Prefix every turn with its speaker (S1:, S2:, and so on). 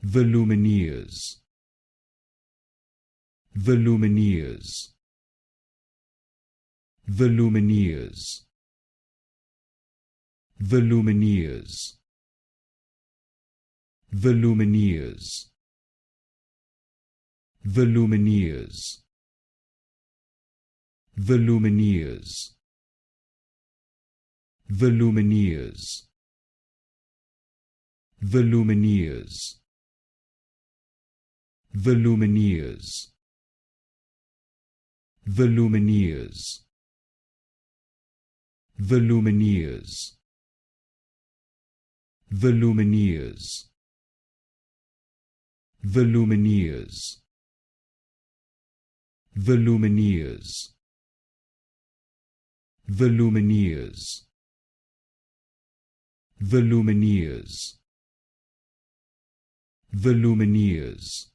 S1: The Lumineers. The Lumineers. The Lumineers. The Lumineers. The Lumineers. The Lumineers. The Lumineers. The Lumineers. The Lumineers. The Lumineers. The Lumineers. The Lumineers. The Lumineers. The Lumineers. The Lumineers. The Lumineers. The Lumineers. The Lumineers.